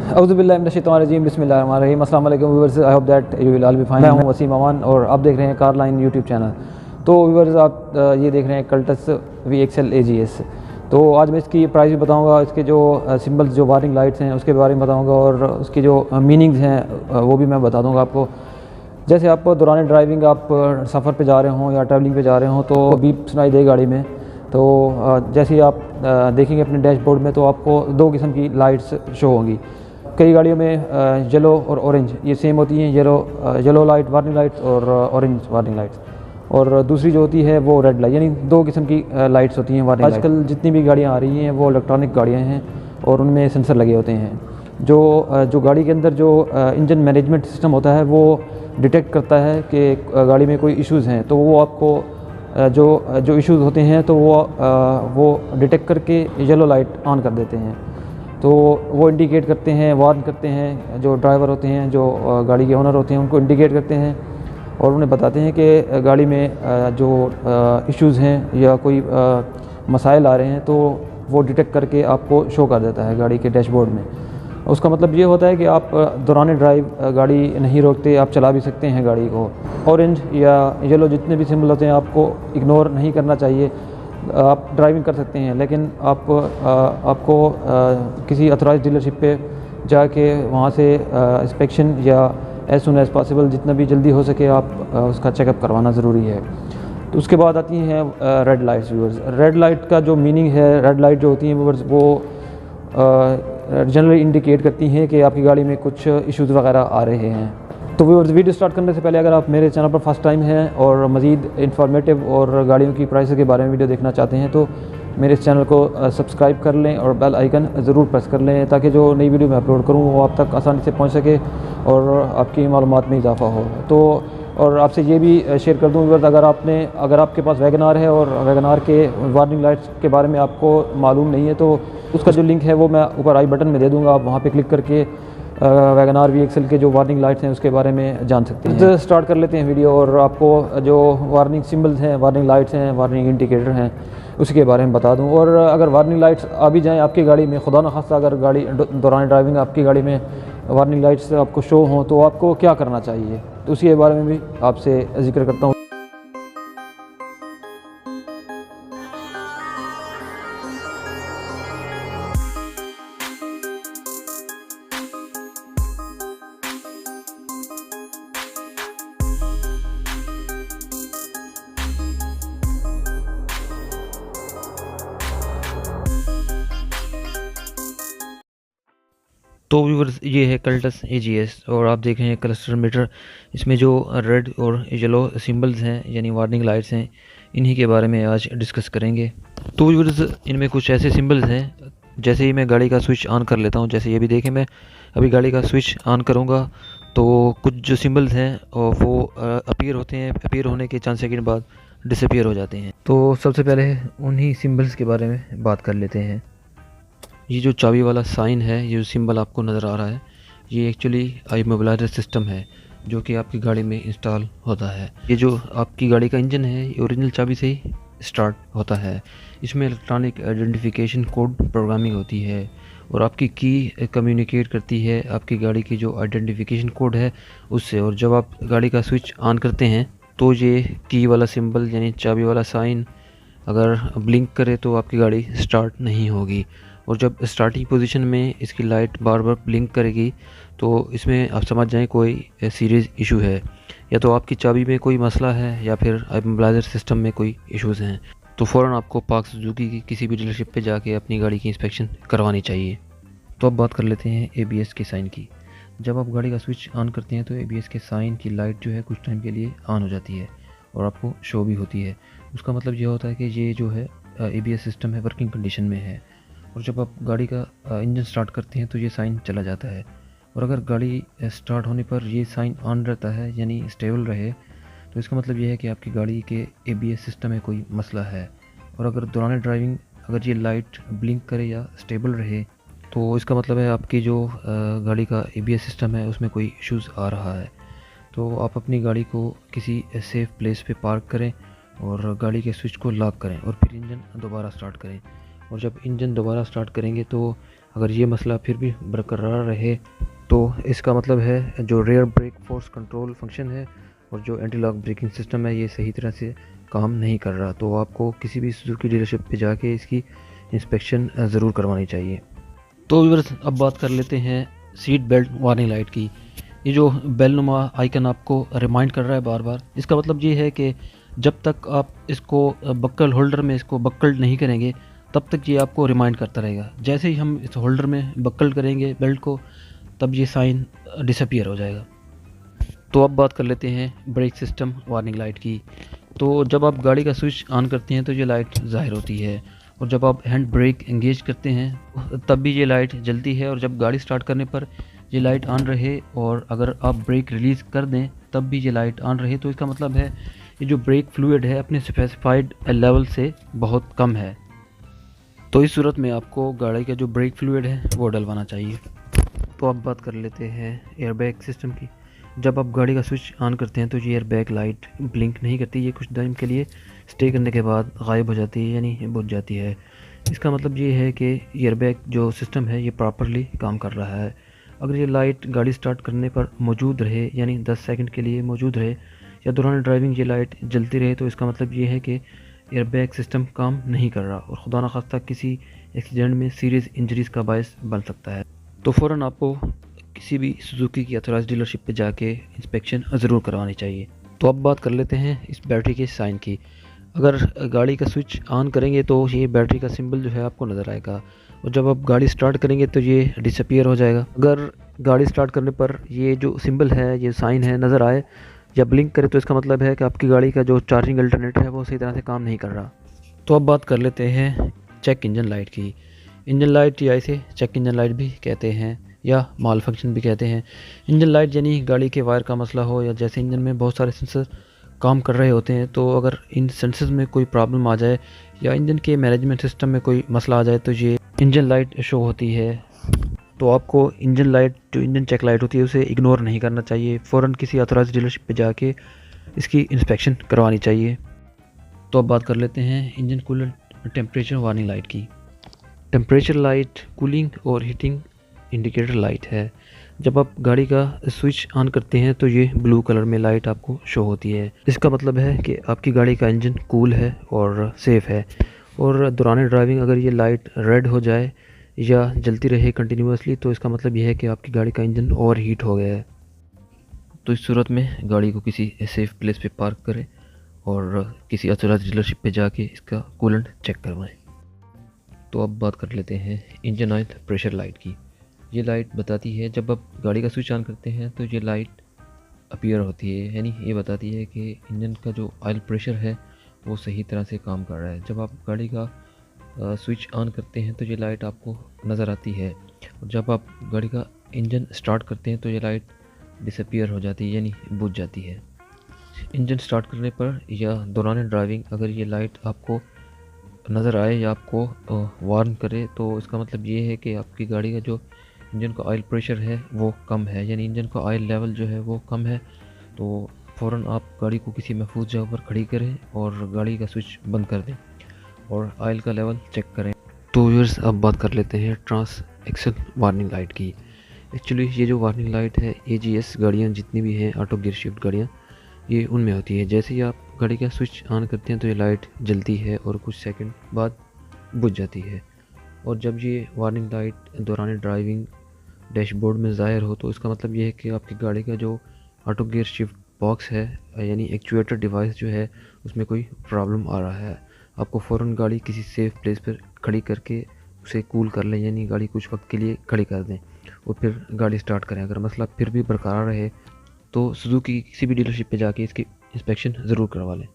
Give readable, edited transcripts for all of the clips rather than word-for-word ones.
اعوذ باللہ من الشیطان الرجیم، بسم اللہ الرحمن الرحیم۔ السلام علیکم viewers, I hope that you will all be fine. میں ہوں وسیم امان اور آپ دیکھ رہے ہیں کار لائن یوٹیوب چینل۔ تو ویورز آپ یہ دیکھ رہے ہیں کلٹس VXL AGS۔ تو آج میں اس کی پرائز بھی بتاؤں گا، اس کے جو سمبلز جو وارننگ لائٹس ہیں اس کے بارے میں بتاؤں گا، اور اس کی جو میننگز ہیں وہ بھی میں بتا دوں گا آپ کو۔ جیسے آپ دوران ڈرائیونگ آپ سفر پہ جا رہے ہوں یا ٹریولنگ پہ جا رہے ہوں تو بیپ سنائی دے گاڑی میں، تو جیسے ہی آپ دیکھیں گے اپنے ڈیش بورڈ میں تو آپ کو دو قسم کی لائٹس شو ہوں گی۔ کئی گاڑیوں میں یلو اور اورنج یہ سیم ہوتی ہیں، یلو لائٹ وارننگ لائٹس اور اورنج وارننگ لائٹس، اور دوسری جو ہوتی ہے وہ ریڈ لائٹ، یعنی دو قسم کی لائٹس ہوتی ہیں وارننگ لائٹ۔ آج کل جتنی بھی گاڑیاں آ رہی ہیں وہ الیکٹرانک گاڑیاں ہیں اور ان میں سینسر لگے ہوتے ہیں، جو گاڑی کے اندر جو انجن مینجمنٹ سسٹم ہوتا ہے وہ ڈیٹیکٹ کرتا ہے کہ گاڑی میں کوئی ایشوز ہیں، تو وہ آپ کو جو ایشوز ہوتے ہیں تو وہ ڈیٹیکٹ کر کے یلو لائٹ آن کر دیتے ہیں۔ تو وہ انڈیکیٹ کرتے ہیں، وارن کرتے ہیں، جو ڈرائیور ہوتے ہیں، جو گاڑی کے اونر ہوتے ہیں ان کو انڈیکیٹ کرتے ہیں اور انہیں بتاتے ہیں کہ گاڑی میں جو ایشوز ہیں یا کوئی مسائل آ رہے ہیں تو وہ ڈیٹیکٹ کر کے آپ کو شو کر دیتا ہے گاڑی کے ڈیش بورڈ میں۔ اس کا مطلب یہ ہوتا ہے کہ آپ دوران ڈرائیو گاڑی نہیں روکتے، آپ چلا بھی سکتے ہیں گاڑی کو۔ اورنج یا یلو جتنے بھی سمبل ہوتے ہیں آپ کو اگنور نہیں کرنا چاہیے، آپ ڈرائیونگ کر سکتے ہیں، لیکن آپ کو کسی اتھورائز ڈیلرشپ پہ جا کے وہاں سے انسپیکشن یا ایز سون ایز پاسبل جتنا بھی جلدی ہو سکے آپ اس کا چیک اپ کروانا ضروری ہے۔ تو اس کے بعد آتی ہیں red lights viewers. Red light کا جو میننگ ہے، ریڈ لائٹ جو ہوتی ہیں ویورز وہ جنرلی انڈیکیٹ کرتی ہیں کہ آپ کی گاڑی میں کچھ ایشوز وغیرہ آ رہے ہیں۔ تو ویورز ویڈیو سٹارٹ کرنے سے پہلے اگر آپ میرے چینل پر فرسٹ ٹائم ہیں اور مزید انفارمیٹیو اور گاڑیوں کی پرائسز کے بارے میں ویڈیو دیکھنا چاہتے ہیں تو میرے اس چینل کو سبسکرائب کر لیں اور بیل آئیکن ضرور پریس کر لیں تاکہ جو نئی ویڈیو میں اپلوڈ کروں وہ آپ تک آسانی سے پہنچ سکے اور آپ کی معلومات میں اضافہ ہو۔ تو اور آپ سے یہ بھی شیئر کر دوں ویورز، اگر آپ کے پاس ویگن آر ہے اور ویگن آر کے وارننگ لائٹس کے بارے میں آپ کو معلوم نہیں ہے تو اس کا جو لنک ہے وہ میں اوپر آئی بٹن میں دے دوں گا، آپ وہاں پہ کلک کر کے ویگن آر VXL کے جو وارننگ لائٹس ہیں اس کے بارے میں جان سکتے ہیں۔ اسٹارٹ کر لیتے ہیں ویڈیو، اور آپ کو جو وارننگ سمبلز ہیں، وارننگ لائٹس ہیں، وارننگ انڈیکیٹر ہیں اس کے بارے میں بتا دوں۔ اور اگر وارننگ لائٹس آ بھی جائیں آپ کی گاڑی میں، خدا نخواستہ اگر گاڑی دوران ڈرائیونگ آپ کی گاڑی میں وارننگ لائٹس آپ کو شو ہوں تو آپ کو کیا کرنا چاہیے، تو اسی کے بارے میں بھی آپ سے ذکر کرتا ہوں۔ تو ویورز یہ ہے کلٹس AGS اور آپ دیکھ رہے ہیں کلسٹر میٹر۔ اس میں جو ریڈ اور یلو سمبلز ہیں یعنی وارننگ لائٹس ہیں انہی کے بارے میں آج ڈسکس کریں گے۔ تو ویورز ان میں کچھ ایسے سمبلز ہیں، جیسے ہی میں گاڑی کا سوئچ آن کر لیتا ہوں، جیسے یہ بھی دیکھیں میں ابھی گاڑی کا سوئچ آن کروں گا تو کچھ جو سمبلز ہیں وہ اپیئر ہوتے ہیں، اپیئر ہونے کے چند سیکنڈ بعد ڈس اپیئر ہو جاتے ہیں۔ تو سب سے پہلے انہی سمبلز کے بارے میں بات کر لیتے ہیں۔ یہ جو چابی والا سائن ہے، یہ جو سمبل آپ کو نظر آ رہا ہے، یہ ایکچولی ایموبلائزر سسٹم ہے جو کہ آپ کی گاڑی میں انسٹال ہوتا ہے۔ یہ جو آپ کی گاڑی کا انجن ہے یہ اوریجنل چابی سے ہی اسٹارٹ ہوتا ہے۔ اس میں الیکٹرانک آئیڈینٹیفیکیشن کوڈ پروگرامنگ ہوتی ہے اور آپ کی کی کمیونیکیٹ کرتی ہے آپ کی گاڑی کی جو آئیڈینٹیفیکیشن کوڈ ہے اس سے، اور جب آپ گاڑی کا سوئچ آن کرتے ہیں تو یہ کی والا سمبل یعنی چابی والا سائن اگر بلنک کرے تو آپ کی گاڑی اسٹارٹ نہیں ہوگی، اور جب اسٹارٹنگ پوزیشن میں اس کی لائٹ بار بار بلنک کرے گی تو اس میں آپ سمجھ جائیں کوئی سیریز ایشو ہے، یا تو آپ کی چابی میں کوئی مسئلہ ہے یا پھر ایموبلائزر سسٹم میں کوئی ایشوز ہیں، تو فوراً آپ کو پاک سوزوکی کی کسی بھی ڈیلرشپ پہ جا کے اپنی گاڑی کی انسپیکشن کروانی چاہیے۔ تو اب بات کر لیتے ہیں ABS کے سائن کی۔ جب آپ گاڑی کا سوئچ آن کرتے ہیں تو ABS کے سائن کی لائٹ جو ہے کچھ ٹائم کے لیے آن ہو جاتی ہے اور آپ کو شو بھی ہوتی ہے۔ اس کا مطلب یہ ہوتا ہے کہ یہ جو ہے ABS سسٹم ہے ورکنگ کنڈیشن میں ہے، اور جب آپ گاڑی کا انجن سٹارٹ کرتے ہیں تو یہ سائن چلا جاتا ہے، اور اگر گاڑی سٹارٹ ہونے پر یہ سائن آن رہتا ہے یعنی اسٹیبل رہے تو اس کا مطلب یہ ہے کہ آپ کی گاڑی کے ABS سسٹم میں کوئی مسئلہ ہے، اور اگر دوران ڈرائیونگ اگر یہ لائٹ بلنک کرے یا اسٹیبل رہے تو اس کا مطلب ہے آپ کی جو گاڑی کا ABS سسٹم ہے اس میں کوئی ایشوز آ رہا ہے۔ تو آپ اپنی گاڑی کو کسی سیف پلیس پہ پارک کریں اور گاڑی کے سوئچ کو لاک کریں اور پھر انجن دوبارہ سٹارٹ کریں، اور جب انجن دوبارہ سٹارٹ کریں گے تو اگر یہ مسئلہ پھر بھی برقرار رہے تو اس کا مطلب ہے جو rear brake force control function ہے اور جو اینٹی لاک بریکنگ سسٹم ہے یہ صحیح طرح سے کام نہیں کر رہا، تو آپ کو کسی بھی سوزوکی ڈیلرشپ پہ جا کے اس کی انسپیکشن ضرور کروانی چاہیے۔ تو ویورز اب بات کر لیتے ہیں سیٹ بیلٹ وارننگ لائٹ کی۔ یہ جو بیل نما آئیکن آپ کو ریمائنڈ کر رہا ہے بار بار، اس کا مطلب یہ ہے کہ جب تک آپ اس کو بکل ہولڈر میں اس کو بکلڈ نہیں کریں گے تب تک یہ آپ کو ریمائنڈ کرتا رہے گا۔ جیسے ہی ہم اس ہولڈر میں بکلڈ کریں گے بیلٹ کو تب یہ سائن ڈس اپیئر ہو جائے گا۔ تو اب بات کر لیتے ہیں بریک سسٹم وارننگ لائٹ کی۔ تو جب آپ گاڑی کا سوئچ آن کرتے ہیں تو یہ لائٹ ظاہر ہوتی ہے، اور جب آپ ہینڈ بریک انگیج کرتے ہیں تب بھی یہ لائٹ جلتی ہے، اور جب گاڑی سٹارٹ کرنے پر یہ لائٹ آن رہے اور اگر آپ بریک ریلیز کر دیں تب بھی یہ لائٹ آن رہے، تو اس کا مطلب ہے یہ جو بریک فلوئڈ ہے اپنے اسپیسیفائڈ لیول سے بہت کم ہے۔ تو اس صورت میں آپ کو گاڑی کا جو بریک فلوئڈ ہے وہ ڈلوانا چاہیے۔ تو اب بات کر لیتے ہیں ایئر بیگ سسٹم کی۔ جب آپ گاڑی کا سوئچ آن کرتے ہیں تو یہ ایئر بیگ لائٹ بلنک نہیں کرتی، یہ کچھ ٹائم کے لیے سٹے کرنے کے بعد غائب ہو جاتی ہے، یعنی بجھ جاتی ہے۔ اس کا مطلب یہ ہے کہ ایئر بیگ جو سسٹم ہے یہ پراپرلی کام کر رہا ہے۔ اگر یہ لائٹ گاڑی سٹارٹ کرنے پر موجود رہے، یعنی 10 سیکنڈ کے لیے موجود رہے، یا دوران ڈرائیونگ یہ لائٹ جلتی رہے، تو اس کا مطلب یہ ہے کہ ایئر بیگ سسٹم کام نہیں کر رہا اور خدا نخواستہ کسی ایکسیڈنٹ میں سیریس انجریز کا باعث بن سکتا ہے۔ تو فوراً آپ کو کسی بھی سوزوکی کی اتھورائزڈ ڈیلرشپ پہ جا کے انسپیکشن ضرور کروانی چاہیے۔ تو اب بات کر لیتے ہیں اس بیٹری کے سائن کی۔ اگر گاڑی کا سوئچ آن کریں گے تو یہ بیٹری کا سمبل جو ہے آپ کو نظر آئے گا، اور جب آپ گاڑی سٹارٹ کریں گے تو یہ ڈس اپیئر ہو جائے گا۔ اگر گاڑی سٹارٹ کرنے پر یہ جو سمبل ہے، یہ سائن ہے، نظر آئے یا بلنک کرے تو اس کا مطلب ہے کہ آپ کی گاڑی کا جو چارجنگ الٹرنیٹ ہے وہ صحیح طرح سے کام نہیں کر رہا۔ تو اب بات کر لیتے ہیں چیک انجن لائٹ کی۔ انجن لائٹ یا اسے چیک انجن لائٹ بھی کہتے ہیں یا مال فنکشن بھی کہتے ہیں۔ انجن لائٹ یعنی گاڑی کے وائر کا مسئلہ ہو، یا جیسے انجن میں بہت سارے سینسر کام کر رہے ہوتے ہیں، تو اگر ان سینسرز میں کوئی پرابلم آ جائے یا انجن کے مینجمنٹ سسٹم میں کوئی مسئلہ آ جائے تو یہ انجن لائٹ شو ہوتی ہے۔ تو آپ کو انجن لائٹ جو انجن چیک لائٹ ہوتی ہے اسے اگنور نہیں کرنا چاہیے، فوراً کسی آتھورائزڈ ڈیلرشپ پہ جا کے اس کی انسپیکشن کروانی چاہیے۔ تو اب بات کر لیتے ہیں engine coolant temperature warning light کی۔ ٹیمپریچر لائٹ کولنگ اور ہیٹنگ انڈیکیٹر لائٹ ہے۔ جب آپ گاڑی کا سوئچ آن کرتے ہیں تو یہ بلو کلر میں لائٹ آپ کو شو ہوتی ہے۔ اس کا مطلب ہے کہ آپ کی گاڑی کا انجن کول ہے اور سیف ہے، اور دوران ڈرائیونگ اگر یہ لائٹ ریڈ ہو جائے یا جلتی رہے کنٹینیوسلی تو اس کا مطلب یہ ہے کہ آپ کی گاڑی کا انجن اوور ہیٹ ہو گیا ہے۔ تو اس صورت میں گاڑی کو کسی سیف پلیس پہ پارک کریں اور کسی آتھورائزڈ ڈیلرشپ پہ جا کے اس کا کولنٹ چیک کروائیں۔ تو اب بات کر لیتے ہیں انجن آئل پریشر لائٹ کی۔ یہ لائٹ بتاتی ہے جب آپ گاڑی کا سوئچ آن کرتے ہیں تو یہ لائٹ اپیئر ہوتی ہے، یعنی یہ بتاتی ہے کہ انجن کا جو آئل پریشر ہے وہ صحیح طرح سے کام کر رہا ہے۔ جب آپ گاڑی کا سوئچ آن کرتے ہیں تو یہ لائٹ آپ کو نظر آتی ہے، اور جب آپ گاڑی کا انجن سٹارٹ کرتے ہیں تو یہ لائٹ ڈس اپیئر ہو جاتی ہے، یعنی بجھ جاتی ہے۔ انجن سٹارٹ کرنے پر یا دوران ڈرائیونگ اگر یہ لائٹ آپ کو نظر آئے یا آپ کو وارن کرے تو اس کا مطلب یہ ہے کہ آپ کی گاڑی کا جو انجن کا آئل پریشر ہے وہ کم ہے، یعنی انجن کا آئل لیول جو ہے وہ کم ہے۔ تو فوراً آپ گاڑی کو کسی محفوظ جگہ پر کھڑی کریں اور گاڑی کا سوئچ بند کر دیں اور آئل کا لیول چیک کریں۔ تو ویورز اب بات کر لیتے ہیں ٹرانس ایکسل وارننگ لائٹ کی۔ ایکچولی یہ جو وارننگ لائٹ ہے AGS گاڑیاں جتنی بھی ہیں آٹو گیئر شفٹ گاڑیاں، یہ ان میں ہوتی ہے۔ جیسے ہی آپ گاڑی کا سوئچ آن کرتے ہیں تو یہ لائٹ جلتی ہے اور کچھ سیکنڈ بعد بجھ جاتی ہے، اور جب یہ وارننگ لائٹ دوران ڈرائیونگ ڈیش بورڈ میں ظاہر ہو تو اس کا مطلب یہ ہے کہ آپ کی گاڑی کا جو آٹو گیئر شفٹ باکس ہے یعنی ایکچویٹر ڈیوائس جو ہے اس میں کوئی پرابلم آ رہا ہے۔ آپ کو فوراً گاڑی کسی سیف پلیس پر کھڑی کر کے اسے کول کر لیں، یعنی گاڑی کچھ وقت کے لیے کھڑی کر دیں اور پھر گاڑی سٹارٹ کریں۔ اگر مسئلہ پھر بھی برقرار رہے تو سوزوکی کی کسی بھی ڈیلرشپ پہ جا کے اس کی انسپیکشن ضرور کروا لیں۔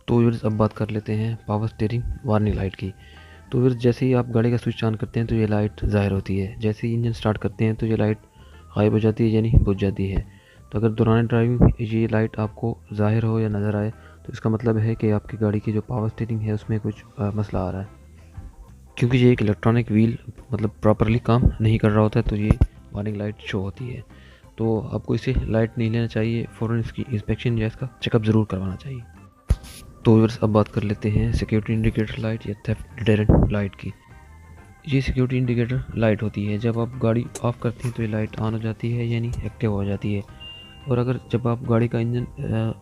تو ویورز اب بات کر لیتے ہیں پاور اسٹیئرنگ وارننگ لائٹ کی۔ تو ویورز جیسے ہی آپ گاڑی کا سوئچ آن کرتے ہیں تو یہ لائٹ ظاہر ہوتی ہے، جیسے ہی انجن سٹارٹ کرتے ہیں تو یہ لائٹ غائب ہو جاتی ہے، یعنی بجھ جاتی ہے۔ تو اگر دوران ڈرائیونگ یہ لائٹ آپ کو ظاہر ہو یا نظر آئے تو اس کا مطلب ہے کہ آپ کی گاڑی کی جو پاور اسٹیئرنگ ہے اس میں کچھ مسئلہ آ رہا ہے، کیونکہ یہ ایک الیکٹرانک ویل پراپرلی کام نہیں کر رہا ہوتا ہے تو یہ وارننگ لائٹ شو ہوتی ہے۔ تو آپ کو اسے لائٹ نہیں لینا چاہیے، فوراً اس کی انسپیکشن یا اس کا چیک اپ ضرور کروانا چاہیے۔ تو ویورز اب بات کر لیتے ہیں سیکیورٹی انڈیکیٹر لائٹ یا تھیفٹ ڈیٹرنٹ لائٹ کی۔ یہ سیکیورٹی انڈیکیٹر لائٹ ہوتی ہے، جب آپ گاڑی آف کرتے ہیں تو یہ لائٹ آن ہو جاتی ہے، یعنی ایکٹیو ہو جاتی ہے. اور اگر جب آپ گاڑی کا انجن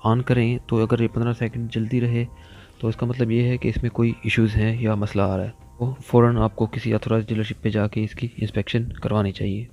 آن کریں تو اگر یہ 15 سیکنڈ جلتی رہے تو اس کا مطلب یہ ہے کہ اس میں کوئی ایشوز ہیں یا مسئلہ آ رہا ہے. وہ فوراً آپ کو کسی اتھورائز ڈیلرشپ پہ جا کے اس کی انسپیکشن کروانی چاہیے.